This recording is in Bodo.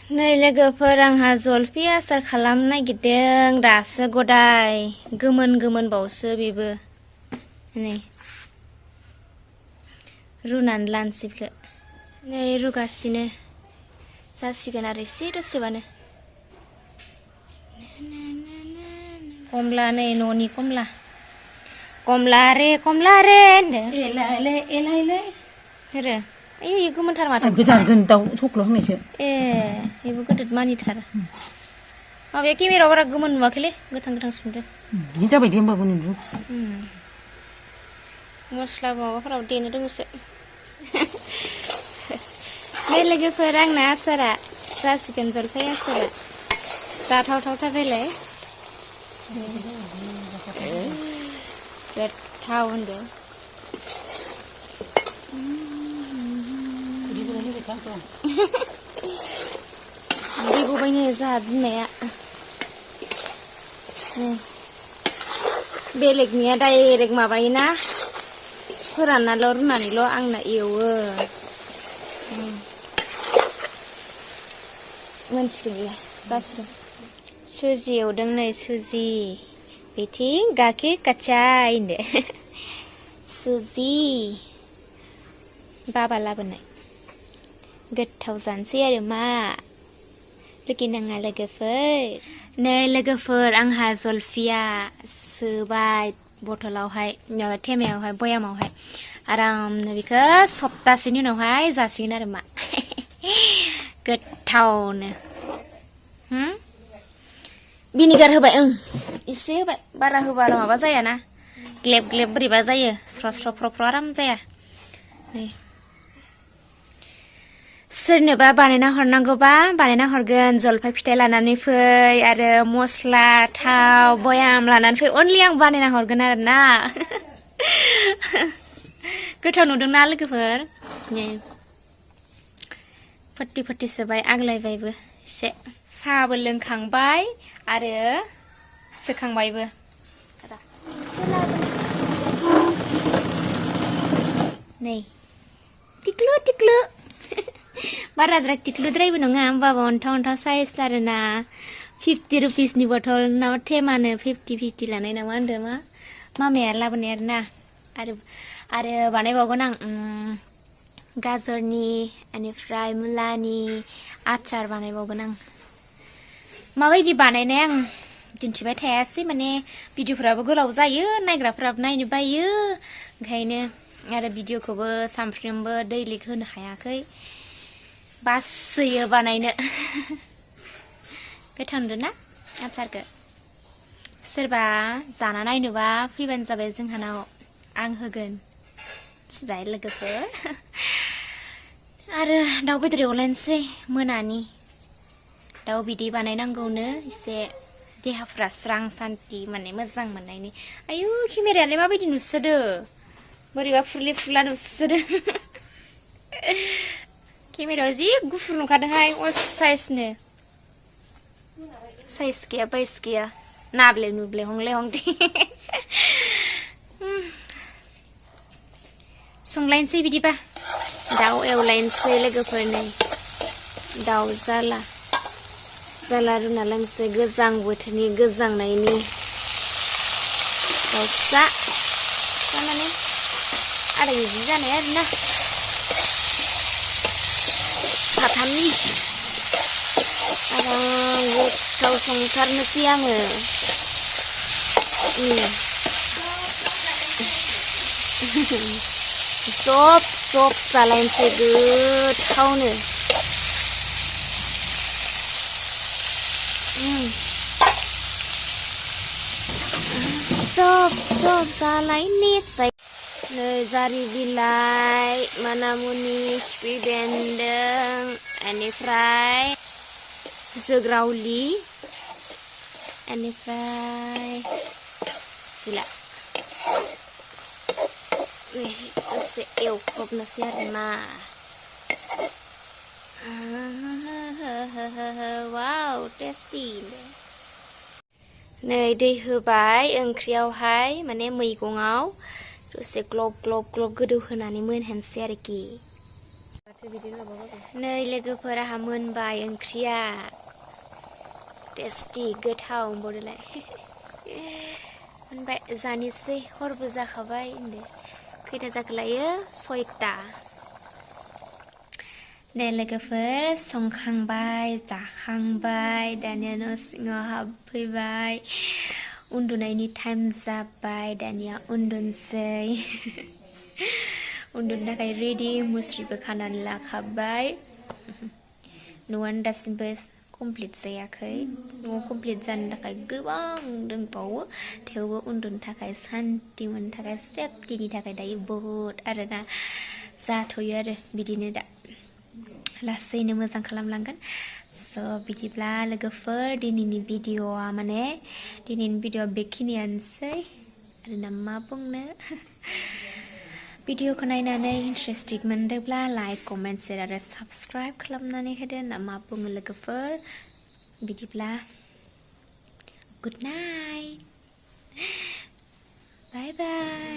नै लोगोफोर आंहा जलफि आसार खालामनो नागिरदों दासो गदाय गोमोन बावसो बेबो नै रुनानै लानोसै बेखौ नै रुगासिनो जासिगोन आरो एसे दसेबानो कमला नै न'नि कमला रे एलायले हेरो ओइ गोमोनथार माथो गोजान दाउ सख्ल' होननायसो ए बेबो गोदोद मानिथार माबाया केमेरायाव बारा गोमोन नुवाखैलै गोथां सुंदो बिदिनो जाबाय दे होमबाबो नुदों मस्ला माबाफोराव देनो रोंगौसो बे लोगोफोर आंना आसारा जासिगोन जलफि आसारा जाथावथावथार देलाय गोथाव होनदो दै गबायनो जाहा बिमाया बेलेगनिया डाइरेक्ट माबायोना फोराननाल' रुनानैल' आंना एवो मोनसिगोन जासिगोन सुजि एवदों नै सुजि बेथिं गाखेर काचाय होनदो सुजि बाबा लाबोनाय गोथाव जानोसै आरो मा लुगैनाङा लोगोफोर नै लोगोफोर आंहा जलफिया सोबाय बथलावहाय माबा थेमायावहाय बयामावहाय आरामनो बेखौ सप्तासेनि उनावहाय जासिगोन आरो मा गोथावनो भिनेगार होबाय एसे होबाय बारा होबा आरो माबा जायाना ग्लेब बोरैबा जायो स्र आराम जाया नै सोरनोबा बानायना हरनांगौबा बानायना हरगोन जलफाय फिथाइ लानानै फै आरो मस्ला थाव बयाम लानानै फै अनलि आं बानायना हरगोन आरो ना गोथाव नुदोंना लोगोफोर नै फट्टि सोबाय आग्लायबायबो एसे साहाबो लोंखांबाय आरो सोखांबायबो नै टिक्लु बाराद्राय टिक्लुद्रायबो नङा होमबाबो अन्थाव साइज आरोना 50 रुपिसनि बथल नाव थेमानो 50 लानाय नामा होनदों मामाया लाबोनाय आरोना आरो बानायबावगोन आं गाजरनि बेनिफ्राय मुलानि आचार बानायबावगोन आं माबायदि बानायनाय आं दिन्थिबाय थायासै माने भिडिअफोराबो गोलाव जायो नायग्राफोराबो नायनो बायो ओंखायनो आरो भिडिअखौबो सानफ्रोमबो दैलिक होनो हायाखै बासोयो बानायनो गोथाव नुदोंना आचारखौ सोरबा जाना नायनोबा फैबानो जाबाय जोंहानाव आं होगोन मिथिबाय लोगोफोर आरो दाउ बेदर एवलायनोसै मोनानि दाउ बिदै बानायनांगौनो एसे देहाफ्रा स्रां सान्ति माने मोजां मोननायनि आयु केमेरायालाय माबायदि नुसोदो बोरैबा फुरला नुसोदो केमेरायाव जि गुफुर नुखादोंहाय साइजनो साइज गैया बाइस गैया नाब्ले नुब्ले हंले हंदे संलायनोसै बिदिबा दाउ एवलायनोसै लोगोफोर नै दाउ जाला रुना लोंसै गोजां बोथोरनि गोजांनायनि दाउ फिसा माने आधा केजि जानाय आरोना साथामनि आराम गोथाव संथारनोसै आङो सब जालायनोसै गोथावनो सब जालायनोसै नै जारि बिलाइ मानामुनि खिफि बेन्दों बेनिफ्राय जोग्रावलि बेनिफ्राय गैला एसे एवख्रबनोसै आरोना वाव टेस्टि नै दै होबाय ओंख्रियावहाय माने मैगङाव दसे ग्लब गोदौ होनानै मोनहोनोसै आरोखि नै लोगोफोर आहा मोनबाय ओंख्रिया टेस्टि गोथाव होनबावदोलाय मोनबाय जानोसै हरबो जाखाबाय होनदो खैथा जाखोलायो 6टा दे लोगोफोर संखांबाय जाखांबाय दानिया न' सिङाव हाबफैबाय उन्दुनायनि टाइम जाबाय दानिया उन्दुनोसै उन्दुनो थाखाय रेडि मुस्रिबो खानानै लाखाबाय न'आनो दासिमबो कमप्लिट जायाखै न'आव कमप्लिट जानो थाखाय गोबां दंबावो थेवबो उन्दुनो थाखाय सान्ति मोननो थाखाय सेफटिनि थाखाय दायो बहुद आरोना जाथ'यो आरो बिदिनो दा लासैनो मोजां खालामलांगोन स' बिदिब्ला लोगोफोर दिनैनि भिडिअ'आ बेखिनियानोसै आरोना मा बुंनो भिडिअ'खौ नायनानै इन्टारेस्टिं मोनदोंब्ला लाइक कमेन्ट शेयार आरो साबस्क्राइब खालामनानै होदो ना मा बुङो लोगोफोर बिदिब्ला गुड नाइट बाय बाय